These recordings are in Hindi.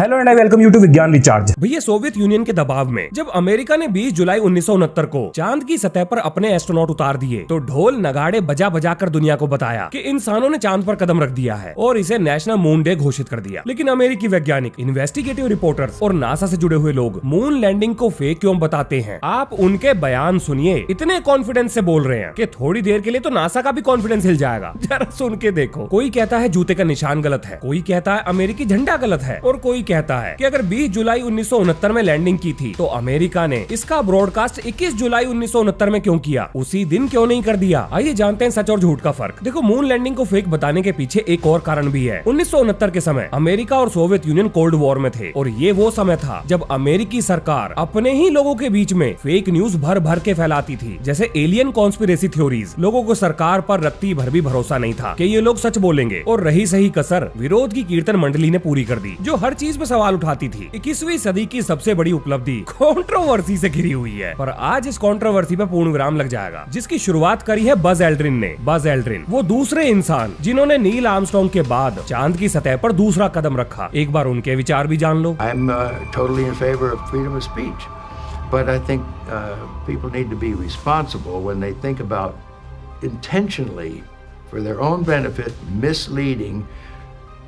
Hello and I welcome you to Vigyan recharge. भैया सोवियत यूनियन के दबाव में जब अमेरिका ने 20 जुलाई 1969 को चांद की सतह पर अपने एस्ट्रोनॉट उतार दिए तो ढोल नगाड़े बजा बजा कर दुनिया को बताया कि इंसानों ने चांद पर कदम रख दिया है और इसे नेशनल मून डे घोषित कर दिया। लेकिन अमेरिकी वैज्ञानिक, इन्वेस्टिगेटिव रिपोर्टर्स और नासा से जुड़े हुए लोग मून लैंडिंग को फेक क्यों बताते हैं? आप उनके बयान सुनिए, इतने कॉन्फिडेंस से बोल रहे हैं कि थोड़ी देर के लिए तो नासा का भी कॉन्फिडेंस हिल जाएगा। जरा सुन के देखो। कोई कहता है जूते का निशान गलत है, कोई कहता है अमेरिकी झंडा गलत है और कोई कहता है कि अगर 20 जुलाई 1969 में लैंडिंग की थी तो अमेरिका ने इसका ब्रॉडकास्ट 21 जुलाई 1969 में क्यों किया, उसी दिन क्यों नहीं कर दिया? आइए जानते हैं सच और झूठ का फर्क। देखो, मून लैंडिंग को फेक बताने के पीछे एक और कारण भी है। 1969 के समय अमेरिका और सोवियत यूनियन कोल्ड वॉर में थे और ये वो समय था जब अमेरिकी सरकार अपने ही लोगों के बीच में फेक न्यूज भर भर के फैलाती थी, जैसे एलियन कॉन्स्पिरेसी थ्योरीज। लोगों को सरकार पर रत्ती भर भी भरोसा नहीं था कि ये लोग सच बोलेंगे और रही सही कसर विरोध की कीर्तन मंडली ने पूरी कर दी, जो हर चीज पे सवाल उठाती थी। 21वीं सदी की सबसे बड़ी उपलब्धि कंट्रोवर्सी से घिरी हुई है, पर आज इस कंट्रोवर्सी पे पूर्ण विराम लग जाएगा, जिसकी शुरुआत करी है बज एल्ड्रिन ने। बज एल्ड्रिन वो दूसरे इंसान जिन्होंने नील आर्मस्ट्रांग के बाद चांद की सतह पर दूसरा कदम रखा। एक बार उनके विचार भी जान लो। I'm totally in favor of freedom of speech, but I think people need to be responsible when they think about intentionally, for their own benefit, misleading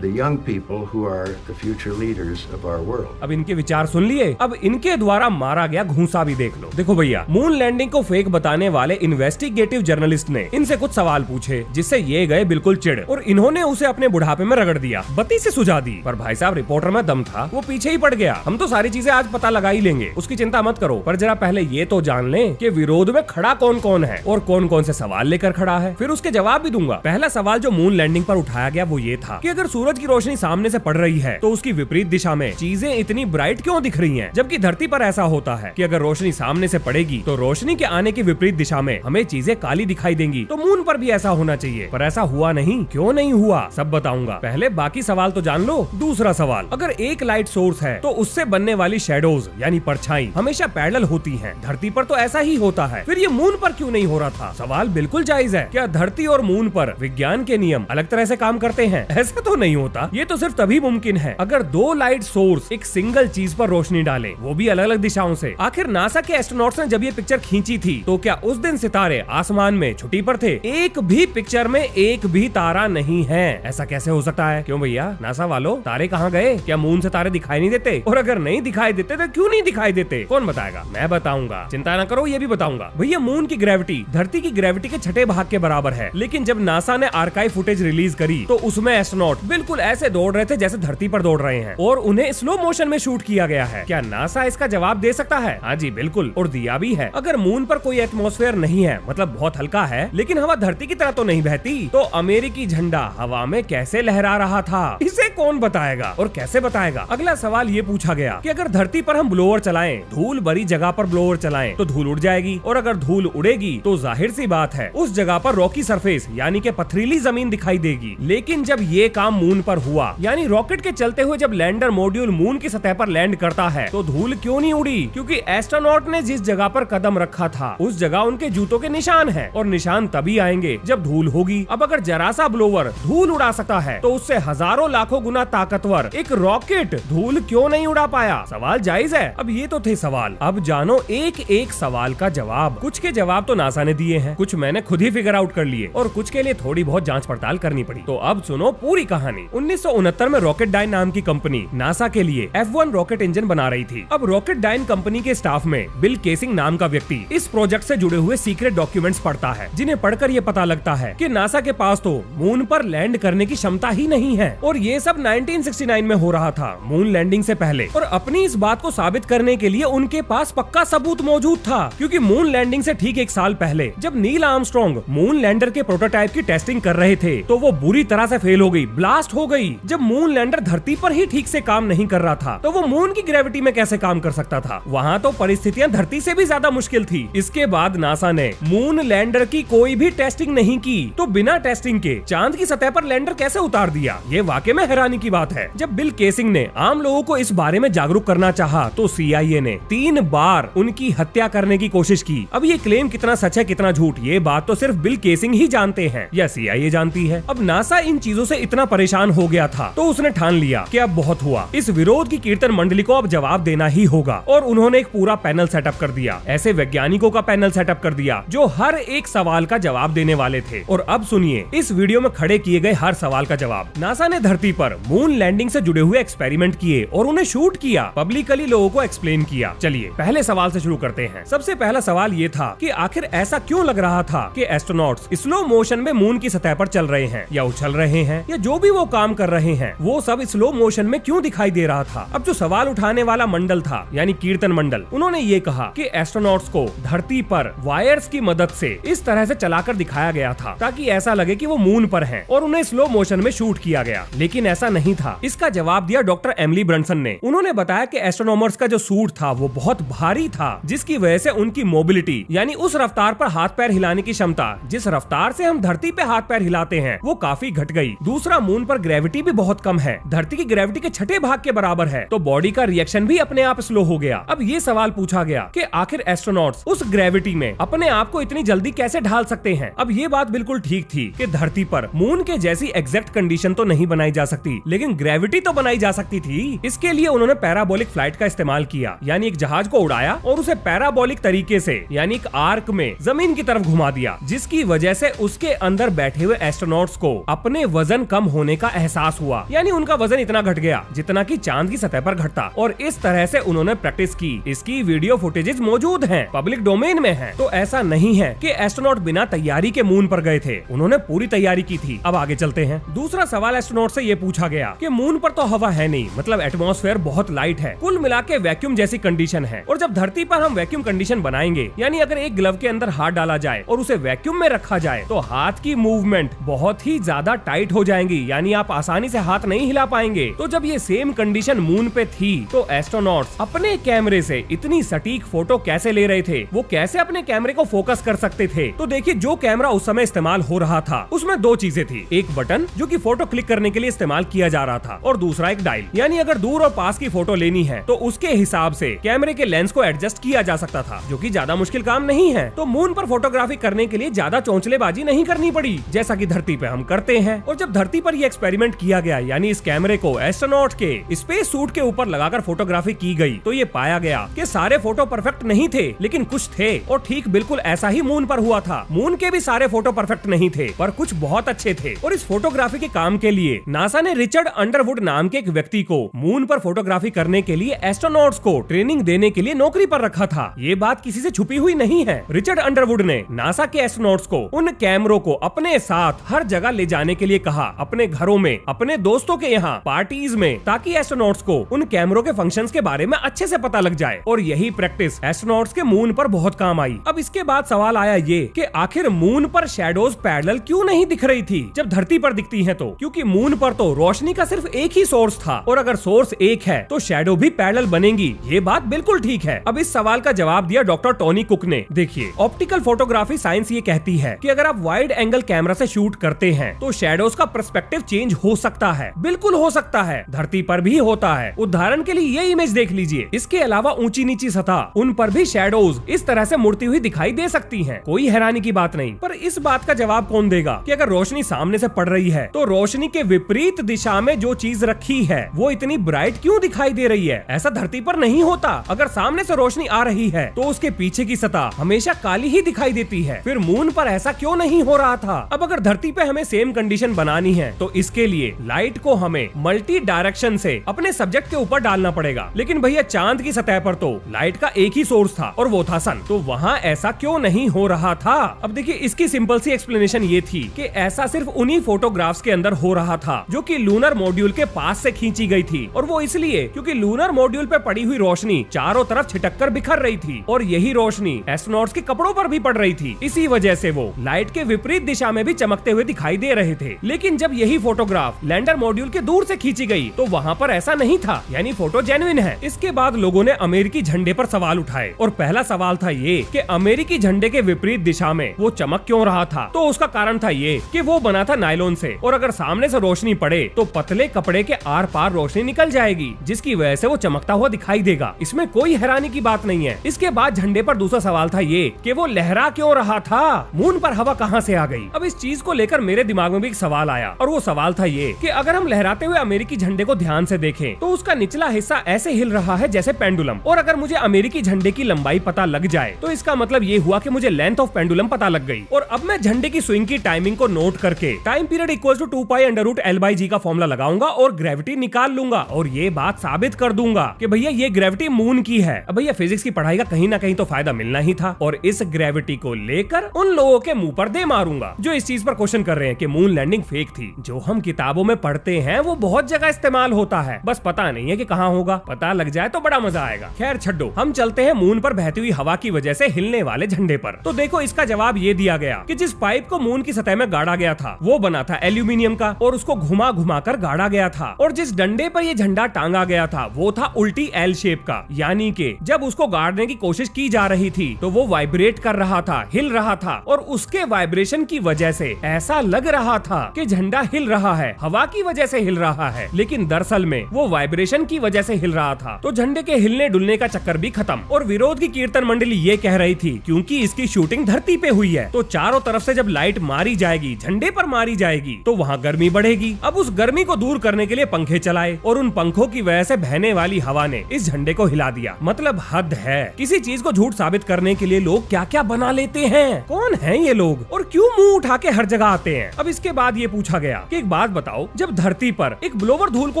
the young people who are the future leaders of our world. अब इनके विचार सुन लिए, अब इनके द्वारा मारा गया घूंसा भी देख लो। देखो भैया, मून लैंडिंग को फेक बताने वाले इन्वेस्टिगेटिव जर्नलिस्ट ने इनसे कुछ सवाल पूछे, जिससे ये गए बिल्कुल चिढ़ और इन्होंने उसे अपने बुढ़ापे में रगड़ दिया, बत्ती से सुझा दी। पर भाई साहब, रिपोर्टर में दम था, वो पीछे ही पड़ गया। हम तो सारी चीजें आज पता लगा ही लेंगे, उसकी चिंता मत करो। पर जरा पहले ये तो जान लें कि विरोध में खड़ा कौन कौन है और कौन कौन से सवाल लेकर खड़ा है, फिर उसके जवाब भी दूंगा। पहला सवाल जो मून लैंडिंग पर उठाया गया वो ये था कि अगर सूरज की रोशनी सामने से पड़ रही है तो उसकी विपरीत दिशा में चीजें इतनी ब्राइट क्यों दिख रही हैं? जबकि धरती पर ऐसा होता है कि अगर रोशनी सामने से पड़ेगी तो रोशनी के आने की विपरीत दिशा में हमें चीजें काली दिखाई देंगी। तो मून पर भी ऐसा होना चाहिए, पर ऐसा हुआ नहीं। क्यों नहीं हुआ, सब बताऊंगा। पहले बाकी सवाल तो जान लो। दूसरा सवाल, अगर एक लाइट सोर्स है तो उससे बनने वाली शेडोज यानी परछाई हमेशा पैरेलल होती हैं। धरती पर तो ऐसा ही होता है, फिर ये मून पर क्यों नहीं हो रहा था? सवाल बिल्कुल जायज है। क्या धरती और मून पर विज्ञान के नियम अलग तरह से काम करते हैं? ऐसा तो नहीं होता। ये तो सिर्फ तभी मुमकिन है अगर दो लाइट सोर्स एक सिंगल चीज पर रोशनी डाले, वो भी अलग अलग दिशाओं से। आखिर नासा के एस्ट्रोनॉट्स ने जब ये पिक्चर खींची थी तो क्या उस दिन सितारे आसमान में छुट्टी पर थे? एक भी पिक्चर में एक भी तारा नहीं है। ऐसा कैसे हो सकता है? क्यों भैया, नासा वालों, तारे कहाँ गए? क्या मून से तारे दिखाई नहीं देते? और अगर नहीं दिखाई देते तो क्यों नहीं दिखाई देते? कौन बताएगा? मैं बताऊंगा, चिंता न करो, ये भी बताऊंगा। भैया, मून की ग्रेविटी धरती की ग्रेविटी के 6ठे भाग के बराबर है, लेकिन जब नासा ने आर्काइव फुटेज रिलीज करी तो उसमें एस्ट्रोनॉट बिल्कुल ऐसे दौड़ रहे थे जैसे धरती पर दौड़ रहे हैं और उन्हें स्लो मोशन में शूट किया गया है। क्या नासा इसका जवाब दे सकता है? हाँ जी, बिल्कुल, और दिया भी है। अगर मून पर कोई एटमॉस्फेयर नहीं है, मतलब बहुत हल्का है, लेकिन हवा धरती की तरह तो नहीं बहती, तो अमेरिकी झंडा हवा में कैसे लहरा रहा था? इसे कौन बताएगा और कैसे बताएगा? अगला सवाल ये पूछा गया कि अगर धरती पर हम ब्लोअर चलाएं, धूल भरी जगह पर ब्लोअर चलाएं, तो धूल उड़ जाएगी, और अगर धूल उड़ेगी तो जाहिर सी बात है उस जगह पर रॉकी सरफेस यानी कि पथरीली जमीन दिखाई देगी। लेकिन जब ये काम मून पर हुआ, यानी रॉकेट के चलते हुए जब लैंडर मॉड्यूल मून की सतह पर लैंड करता है, तो धूल क्यों नहीं उड़ी? क्योंकि एस्ट्रोनॉट ने जिस जगह पर कदम रखा था उस जगह उनके जूतों के निशान हैं, और निशान तभी आएंगे जब धूल होगी। अब अगर जरा सा ब्लोवर धूल उड़ा सकता है तो उससे हजारों लाखों गुना ताकतवर एक रॉकेट धूल क्यों नहीं उड़ा पाया? सवाल जायज है। अब ये तो थे सवाल, अब जानो एक एक सवाल का जवाब। कुछ के जवाब तो नासा ने दिए हैं, कुछ मैंने खुद ही फिगर आउट कर लिए, और कुछ के लिए थोड़ी बहुत जांच पड़ताल करनी पड़ी। तो अब सुनो पूरी कहानी। 1969 में रॉकेटडाइन नाम की कंपनी नासा के लिए F1 रॉकेट इंजन बना रही थी। अब रॉकेटडाइन कंपनी के स्टाफ में बिल केसिंग नाम का व्यक्ति इस प्रोजेक्ट से जुड़े हुए सीक्रेट डॉक्यूमेंट्स पढ़ता है, जिन्हें पढ़कर ये पता लगता है कि नासा के पास तो मून पर लैंड करने की क्षमता ही नहीं है। और ये सब 1969 में हो रहा था, मून लैंडिंग से पहले। और अपनी इस बात को साबित करने के लिए उनके पास पक्का सबूत मौजूद था, क्योंकि मून लैंडिंग से ठीक एक साल पहले जब नील आर्मस्ट्रांग मून लैंडर के प्रोटोटाइप की टेस्टिंग कर रहे थे तो वो बुरी तरह से फेल हो गई, ब्लास्ट हो गई। जब मून लैंडर धरती पर ही ठीक से काम नहीं कर रहा था तो वो मून की ग्रेविटी में कैसे काम कर सकता था? वहाँ तो परिस्थितियाँ धरती से भी ज्यादा मुश्किल थी। इसके बाद नासा ने मून लैंडर की कोई भी टेस्टिंग नहीं की, तो बिना टेस्टिंग के चांद की सतह पर लैंडर कैसे उतार दिया? ये वाकई में हैरानी की बात है। जब बिल केसिंग ने आम लोगों को इस बारे में जागरूक करना चाहा तो CIA ने 3 बार उनकी हत्या करने की कोशिश की। अब ये क्लेम कितना सच है कितना झूठ, ये बात तो सिर्फ बिल केसिंग ही जानते हैं या CIA जानती है। अब नासा इन चीजों से इतना परेशान परेशान हो गया था, तो उसने ठान लिया कि अब बहुत हुआ, इस विरोध की कीर्तन मंडली को अब जवाब देना ही होगा। और उन्होंने एक पूरा पैनल सेटअप कर दिया, ऐसे वैज्ञानिकों का पैनल सेटअप कर दिया जो हर एक सवाल का जवाब देने वाले थे। और अब सुनिए इस वीडियो में खड़े किए गए हर सवाल का जवाब। नासा ने धरती पर मून लैंडिंग से जुड़े हुए एक्सपेरिमेंट किए और उन्हें शूट किया, पब्लिकली लोगों को एक्सप्लेन किया। चलिए पहले सवाल से शुरू करते हैं। सबसे पहला सवाल ये था कि आखिर ऐसा क्यों लग रहा था कि एस्ट्रोनॉट्स स्लो मोशन में मून की सतह पर चल रहे हैं या उछल रहे हैं या जो भी वो काम कर रहे हैं वो सब स्लो मोशन में क्यों दिखाई दे रहा था। अब जो सवाल उठाने वाला मंडल था यानी कीर्तन मंडल, उन्होंने ये कहा कि एस्ट्रोनॉट्स को धरती पर वायर्स की मदद से इस तरह से चलाकर दिखाया गया था ताकि ऐसा लगे कि वो मून पर हैं और उन्हें स्लो मोशन में शूट किया गया, लेकिन ऐसा नहीं था। इसका जवाब दिया डॉक्टर एमिली ब्रंसन ने। उन्होंने बताया कि एस्ट्रोनॉमर्स का जो सूट था वो बहुत भारी था, जिसकी वजह से उनकी मोबिलिटी यानी उस रफ्तार पर हाथ पैर हिलाने की क्षमता जिस रफ्तार से हम धरती पे हाथ पैर हिलाते हैं वो काफी घट गई। दूसरा, मून पर ग्रेविटी भी बहुत कम है, धरती की ग्रेविटी के 6ठे भाग के बराबर है, तो बॉडी का रिएक्शन भी अपने आप स्लो हो गया। अब ये सवाल पूछा गया कि आखिर एस्ट्रोनॉट्स उस ग्रेविटी में अपने आप को इतनी जल्दी कैसे ढाल सकते हैं। अब ये बात बिल्कुल ठीक थी कि धरती पर मून के जैसी एग्जैक्ट कंडीशन तो नहीं बनाई जा सकती, लेकिन ग्रेविटी तो बनाई जा सकती थी। इसके लिए उन्होंने पैराबोलिक फ्लाइट का इस्तेमाल किया, यानी एक जहाज को उड़ाया और उसे पैराबोलिक तरीके से यानी एक आर्क में जमीन की तरफ घुमा दिया, जिसकी वजह से उसके अंदर बैठे हुए एस्ट्रोनॉट्स को अपने वजन कम होने का एहसास हुआ, यानी उनका वजन इतना घट गया जितना कि चांद की सतह पर घटता। और इस तरह से उन्होंने प्रैक्टिस की। इसकी वीडियो फुटेजेस मौजूद हैं, पब्लिक डोमेन में है। तो ऐसा नहीं है कि एस्ट्रोनॉट बिना तैयारी के मून पर गए थे, उन्होंने पूरी तैयारी की थी। अब आगे चलते हैं। दूसरा सवाल एस्ट्रोनॉट से ये पूछा गया कि मून पर तो हवा है नहीं, मतलब एटमॉस्फेयर बहुत लाइट है, कुल मिला के वैक्यूम जैसी कंडीशन है, और जब धरती पर हम वैक्यूम कंडीशन बनाएंगे, यानी अगर एक ग्लव के अंदर हाथ डाला जाए और उसे वैक्यूम में रखा जाए तो हाथ की मूवमेंट बहुत ही ज्यादा टाइट हो जाएंगी, यानी आप आसानी से हाथ नहीं हिला पाएंगे। तो जब ये सेम कंडीशन मून पे थी तो एस्ट्रोनॉट्स अपने कैमरे से इतनी सटीक फोटो कैसे ले रहे थे, वो कैसे अपने कैमरे को फोकस कर सकते थे। तो देखिए जो कैमरा उस समय इस्तेमाल हो रहा था उसमें दो चीजें थी, एक बटन जो कि फोटो क्लिक करने के लिए इस्तेमाल किया जा रहा था और दूसरा एक डायल, यानी अगर दूर और पास की फोटो लेनी है तो उसके हिसाब से कैमरे के लेंस को एडजस्ट किया जा सकता था, जो कि ज्यादा मुश्किल काम नहीं है। तो मून पर फोटोग्राफी करने के लिए ज्यादा चौंचलेबाजी नहीं करनी पड़ी, जैसा कि धरती पे हम करते हैं। और जब धरती पर ये एक्सपेरिमेंट किया गया, यानी इस कैमरे को एस्ट्रोनॉट के स्पेस सूट के ऊपर लगाकर फोटोग्राफी की गई, तो ये पाया गया कि सारे फोटो परफेक्ट नहीं थे, लेकिन कुछ थे। और ठीक बिल्कुल ऐसा ही मून पर हुआ था। मून के भी सारे फोटो परफेक्ट नहीं थे, पर कुछ बहुत अच्छे थे। और इस फोटोग्राफी के काम के लिए नासा ने रिचर्ड अंडरवुड नाम के एक व्यक्ति को मून पर फोटोग्राफी करने के लिए एस्ट्रोनॉट्स को ट्रेनिंग देने के लिए नौकरी पर रखा था। ये बात किसी से छुपी हुई नहीं है। रिचर्ड अंडरवुड ने नासा के एस्ट्रोनॉट्स को उन कैमरों को अपने साथ हर जगह ले जाने के लिए कहा, अपने घरों में, अपने दोस्तों के यहाँ, पार्टीज में, ताकि एस्ट्रोनॉट्स को उन कैमरों के फंक्शंस के बारे में अच्छे से पता लग जाए। और यही प्रैक्टिस एस्ट्रोनॉट्स के मून पर बहुत काम आई। अब इसके बाद सवाल आया ये कि आखिर मून पर शैडोज पैरेलल क्यों नहीं दिख रही थी जब धरती पर दिखती हैं तो? क्योंकि मून पर तो रोशनी का सिर्फ एक ही सोर्स था, और अगर सोर्स एक है तो शैडो भी पैरेलल बनेंगी। ये बात बिल्कुल ठीक है। अब इस सवाल का जवाब दिया डॉक्टर टोनी कुक ने। देखिए ऑप्टिकल फोटोग्राफी साइंस ये कहती है कि अगर आप वाइड एंगल कैमरा से शूट करते हैं तो शैडोज का पर्सपेक्टिव चेंज हो सकता है, बिल्कुल हो सकता है, धरती पर भी होता है। उदाहरण के लिए ये इमेज देख लीजिए। इसके अलावा ऊंची नीची सतह, उन पर भी शैडोज इस तरह से मुड़ती हुई दिखाई दे सकती हैं, कोई हैरानी की बात नहीं। पर इस बात का जवाब कौन देगा कि अगर रोशनी सामने से पड़ रही है तो रोशनी के विपरीत दिशा में जो चीज रखी है वो इतनी ब्राइट क्यों दिखाई दे रही है? ऐसा धरती पर नहीं होता। अगर सामने से रोशनी आ रही है तो उसके पीछे की सतह हमेशा काली ही दिखाई देती है। फिर मून पर ऐसा क्यों नहीं हो रहा था? अब अगर धरती पे हमें सेम कंडीशन बनानी है तो इसके लिए लाइट को हमें मल्टी डायरेक्शन से अपने सब्जेक्ट के ऊपर डालना पड़ेगा। लेकिन भैया चांद की सतह पर तो लाइट का एक ही सोर्स था और वो था सन, तो वहाँ ऐसा क्यों नहीं हो रहा था? अब देखिए इसकी सिंपल सी एक्सप्लेनेशन ये थी कि ऐसा सिर्फ उन्हीं फोटोग्राफ्स के अंदर हो रहा था जो कि लूनर मॉड्यूल के पास से खींची गई थी, और वो इसलिए क्योंकि लूनर मॉड्यूल पे पड़ी हुई रोशनी चारों तरफ छिटक कर बिखर रही थी और यही रोशनी एस्ट्रोनॉट्स के कपड़ों पर भी पड़ रही थी। इसी वजह से वो लाइट के विपरीत दिशा में भी चमकते हुए दिखाई दे रहे थे। लेकिन जब यही फोटोग्राफ लैंडर मॉड्यूल के दूर से खींची गई तो वहाँ पर ऐसा नहीं था, यानी फोटो जेन्युइन है। इसके बाद लोगों ने अमेरिकी झंडे पर सवाल उठाए और पहला सवाल था ये कि अमेरिकी झंडे के विपरीत दिशा में वो चमक क्यों रहा था? तो उसका कारण था ये कि वो बना था नायलॉन से, और अगर सामने से रोशनी पड़े तो पतले कपड़े के आर पार रोशनी निकल जाएगी, जिसकी वजह से वो चमकता हुआ दिखाई देगा। इसमें कोई हैरानी की बात नहीं है। इसके बाद झंडे पर दूसरा सवाल था ये कि वो लहरा क्यों रहा था? मून पर हवा कहाँ से आ गई? अब इस चीज को लेकर मेरे दिमाग में भी एक सवाल आया, और वो सवाल सवाल था ये कि अगर हम लहराते हुए अमेरिकी झंडे को ध्यान से देखें तो उसका निचला हिस्सा ऐसे हिल रहा है जैसे पेंडुलम, और अगर मुझे अमेरिकी झंडे की लंबाई पता लग जाए तो इसका मतलब ये हुआ कि मुझे लेंथ ऑफ पेंडुलम पता लग गई। और अब मैं झंडे की स्विंग की टाइमिंग को नोट करके time period equals to 2π√L/g का फॉर्मूला लगाऊंगा और ग्रेविटी निकाल लूंगा और ये बात साबित कर दूंगा कि भैया ये ग्रेविटी मून की है। अब भैया फिजिक्स की पढ़ाई का कहीं ना कहीं तो फायदा मिलना ही था, और इस ग्रेविटी को लेकर उन लोगों के मुंह पर दे मारूंगा जो इस चीज पर क्वेश्चन कर रहे हैं कि मून लैंडिंग फेक थी। जो हम किताबों में पढ़ते हैं वो बहुत जगह इस्तेमाल होता है, बस पता नहीं है कि कहाँ होगा। पता लग जाए तो बड़ा मजा आएगा। खैर छड्डो, हम चलते हैं मून पर बहती हुई हवा की वजह से हिलने वाले झंडे पर। तो देखो इसका जवाब ये दिया गया कि जिस पाइप को मून की सतह में गाड़ा गया था वो बना था एल्यूमिनियम का और उसको घुमा घुमा कर गाड़ा गया था, और जिस डंडे पर ये झंडा टांगा गया था वो था उल्टी एल शेप का, यानी कि जब उसको गाड़ने की कोशिश की जा रही थी तो वो वाइब्रेट कर रहा था, हिल रहा था, और उसके वाइब्रेशन की वजह से ऐसा लग रहा था कि झंडा हिल रहा है, हवा की वजह से हिल रहा है, लेकिन दरअसल में वो वाइब्रेशन की वजह से हिल रहा था। तो झंडे के हिलने डुलने का चक्कर भी खत्म। और विरोध की कीर्तन मंडली ये कह रही थी क्योंकि इसकी शूटिंग धरती पे हुई है तो चारों तरफ से जब लाइट मारी जाएगी, झंडे पर मारी जाएगी, तो वहाँ गर्मी बढ़ेगी। अब उस गर्मी को दूर करने के लिए पंखे चलाए और उन पंखों की वजह से बहने वाली हवा ने इस झंडे को हिला दिया। मतलब हद है, किसी चीज को झूठ साबित करने के लिए लोग क्या क्या बना लेते हैं। कौन है ये लोग और क्यों मुंह उठा के हर जगह आते हैं। अब इसके बाद ये पूछा गया कि एक बात बताओ, जब धरती पर एक ब्लोवर धूल को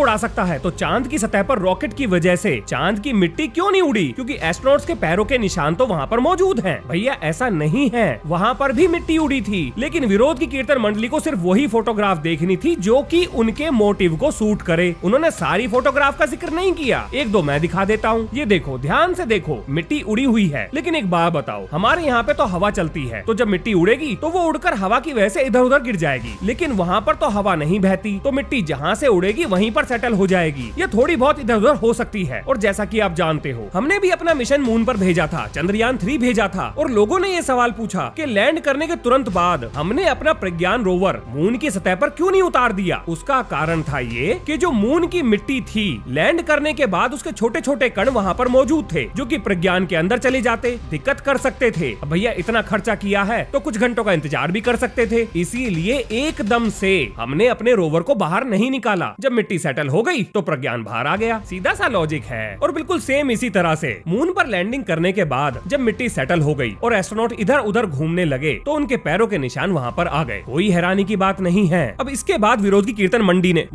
उड़ा सकता है तो चांद की सतह पर रॉकेट की वजह से चांद की मिट्टी क्यों नहीं उड़ी? क्योंकि एस्ट्रोनॉट्स के पैरों के निशान तो वहाँ पर मौजूद हैं। भैया ऐसा नहीं है, वहाँ पर भी मिट्टी उड़ी थी, लेकिन विरोध की कीर्तन मंडली को सिर्फ वही फोटोग्राफ देखनी थी जो कि उनके मोटिव को सूट करे। उन्होंने सारी फोटोग्राफ का जिक्र नहीं किया। एक दो मैं दिखा देता हूँ, ये देखो, ध्यान से देखो, मिट्टी उड़ी हुई है। लेकिन एक बात बताओ, हमारे यहाँ पे तो हवा चलती है, तो जब मिट्टी उड़ेगी तो वो उड़कर हवा की वजह से इधर उधर गिर जाएगी, लेकिन वहाँ पर तो हवा नहीं बहती, तो मिट्टी जहाँ से उड़ेगी वहीं पर सेटल हो जाएगी। ये थोड़ी बहुत इधर उधर हो सकती है। और जैसा कि आप जानते हो, हमने भी अपना मिशन मून पर भेजा था, चंद्रयान 3 भेजा था, और लोगों ने ये सवाल पूछा कि लैंड करने के तुरंत बाद हमने अपना प्रज्ञान रोवर मून की सतह पर क्यों नहीं उतार दिया। उसका कारण था ये कि जो मून की मिट्टी थी, लैंड करने के बाद उसके छोटे छोटे कण वहाँ पर मौजूद थे जो कि प्रज्ञान के अंदर चले जाते, दिक्कत कर सकते थे। अब भैया इतना खर्चा किया है तो कुछ घंटों का इंतजार भी कर सकते थे, इसीलिए एकदम से हमने अपने रोवर को बाहर नहीं निकाला। जब मिट्टी सेटल हो गई तो प्रज्ञान बाहर आ गया। सीधा सा लॉजिक है। और बिल्कुल सेम इसी तरह से मून पर लैंडिंग करने के बाद जब मिट्टी सेटल हो गई और एस्ट्रोनॉट इधर उधर घूमने लगे तो उनके पैरों के निशान वहाँ पर आ गए। कोई हैरानी की बात नहीं है। अब इसके बाद विरोध की कीर्तन मंडी ने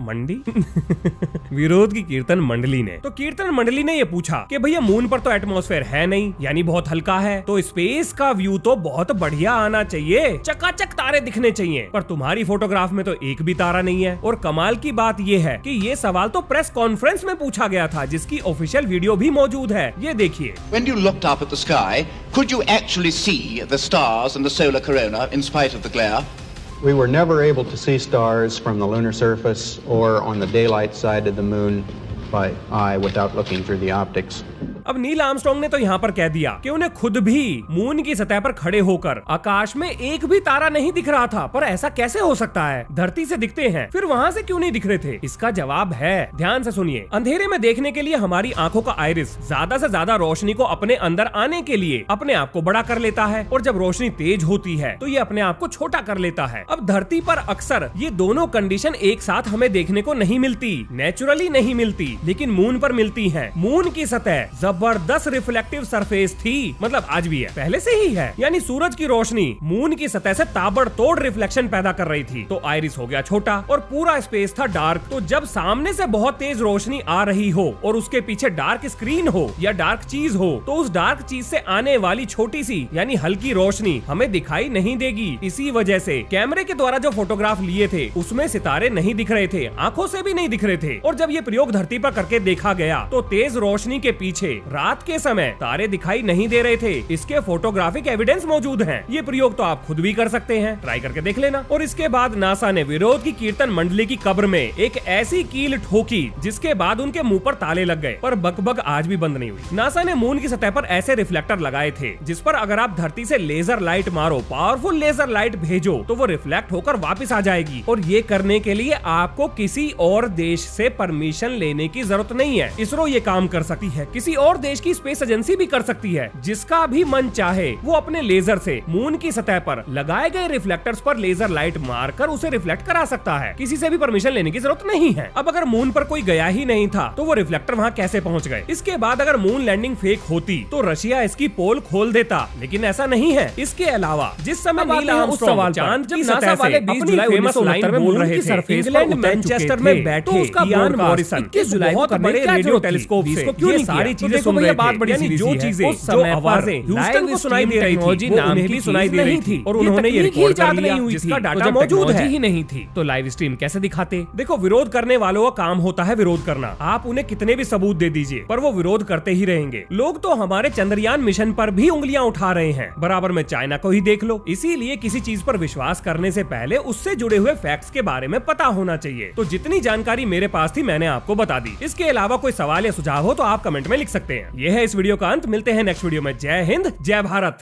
विरोध की कीर्तन मंडली ने ये पूछा कि भैया मून पर तो एटमॉस्फेयर है नहीं, यानी बहुत हल्का है, तो स्पेस का व्यू तो बहुत बढ़िया आना चाहिए, चकाचक तारे दिखने चाहिए, पर तुम्हारी फोटोग्राफ में तो एक भी तारा नहीं है। और कमाल की बात ये है कि ये सवाल तो प्रेस कॉन्फ्रेंस में पूछा गया था, जिसकी ऑफिशियल वीडियो भी मौजूद है। ये देखिए। When you looked up at the sky, could you actually see the stars and the solar corona in spite of the glare? We were never able to see stars from the lunar surface or on the daylight side of the moon by eye without looking through the optics. अब नील आर्मस्ट्रांग ने तो यहाँ पर कह दिया कि उन्हें खुद भी मून की सतह पर खड़े होकर आकाश में एक भी तारा नहीं दिख रहा था। पर ऐसा कैसे हो सकता है, धरती से दिखते हैं, फिर वहाँ से क्यों नहीं दिख रहे थे? इसका जवाब है, ध्यान से सुनिए। अंधेरे में देखने के लिए हमारी आंखों का आइरिस ज्यादा से ज्यादा रोशनी को अपने अंदर आने के लिए अपने आप को बड़ा कर लेता है, और जब रोशनी तेज होती है तो ये अपने आप को छोटा कर लेता है। अब धरती पर अक्सर ये दोनों कंडीशन एक साथ हमें देखने को नहीं मिलती, नेचुरली नहीं मिलती, लेकिन मून पर मिलती है। मून की सतह जबरदस्त रिफ्लेक्टिव सरफेस थी, मतलब आज भी है, पहले से ही है, यानी सूरज की रोशनी मून की सतह से ताबड़तोड़ रिफ्लेक्शन पैदा कर रही थी, तो आइरिस हो गया छोटा और पूरा स्पेस था डार्क। तो जब सामने से बहुत तेज रोशनी आ रही हो और उसके पीछे डार्क स्क्रीन हो या डार्क चीज हो, तो उस डार्क चीज से आने वाली छोटी सी यानी हल्की रोशनी हमें दिखाई नहीं देगी। इसी वजह से कैमरे के द्वारा जो फोटोग्राफ लिए थे उसमें सितारे नहीं दिख रहे थे, आंखों से भी नहीं दिख रहे थे। और जब ये प्रयोग धरती पर करके देखा गया तो तेज रोशनी के पीछे रात के समय तारे दिखाई नहीं दे रहे थे। इसके फोटोग्राफिक एविडेंस मौजूद हैं। ये प्रयोग तो आप खुद भी कर सकते हैं, ट्राई करके देख लेना। और इसके बाद नासा ने विरोध की कीर्तन मंडली की कब्र में एक ऐसी कील ठोकी जिसके बाद उनके मुंह पर ताले लग गए, पर बकबक आज भी बंद नहीं हुई। नासा ने मून की सतह पर ऐसे रिफ्लेक्टर लगाए थे जिस पर अगर आप धरती से लेजर लाइट मारो, पावरफुल लेजर लाइट भेजो, तो वो रिफ्लेक्ट होकर वापस आ जाएगी। और ये करने के लिए आपको किसी और देश से परमिशन लेने की जरूरत नहीं है। इसरो ये काम कर सकती है, किसी और और देश की स्पेस एजेंसी भी कर सकती है। जिसका भी मन चाहे वो अपने लेजर से मून की सतह पर लगाए गए रिफ्लेक्टर्स पर लेजर लाइट मारकर उसे रिफ्लेक्ट करा सकता है। किसी से भी परमिशन लेने की जरूरत नहीं है। अब अगर मून पर कोई गया ही नहीं था तो वो रिफ्लेक्टर वहाँ कैसे पहुँच गए? इसके बाद अगर मून लैंडिंग फेक होती तो रशिया इसकी पोल खोल देता, लेकिन ऐसा नहीं है। इसके अलावा जिस समय नील आर्मस्ट्रांग चांद की सतह से 20 जुलाई 1969 में बोल रहे थे, इंग्लैंड मैनचेस्टर में बैठे इयान मॉरिसन इस बहुत बड़े रेडियो टेलीस्कोप से ये सारी चीजें सुन रहे थे। यानी जो चीजें, जो आवाजें ह्यूस्टन को सुनाई दे रही थी वो उन्हें भी सुनाई दे रही थी और उन्होंने ये रिकॉर्ड कर लिया जिसका डाटा मौजूद ही नहीं थी। तो लाइव स्ट्रीम कैसे दिखाते? देखो, विरोध करने वालों का काम होता है विरोध करना। आप उन्हें कितने भी सबूत दे दीजिए पर वो विरोध करते ही रहेंगे। लोग तो हमारे चंद्रयान मिशन पर भी उंगलियां उठा रहे हैं, बराबर में चाइना को ही देख लो। इसीलिए किसी चीज पर विश्वास करने से पहले उससे जुड़े हुए फैक्ट्स के बारे में पता होना चाहिए। तो जितनी जानकारी मेरे पास थी मैंने आपको बता दी। इसके अलावा कोई सवाल या सुझाव हो तो आप कमेंट में लिख सकते हैं। यह है इस वीडियो का अंत। मिलते हैं नेक्स्ट वीडियो में। जय हिंद, जय भारत।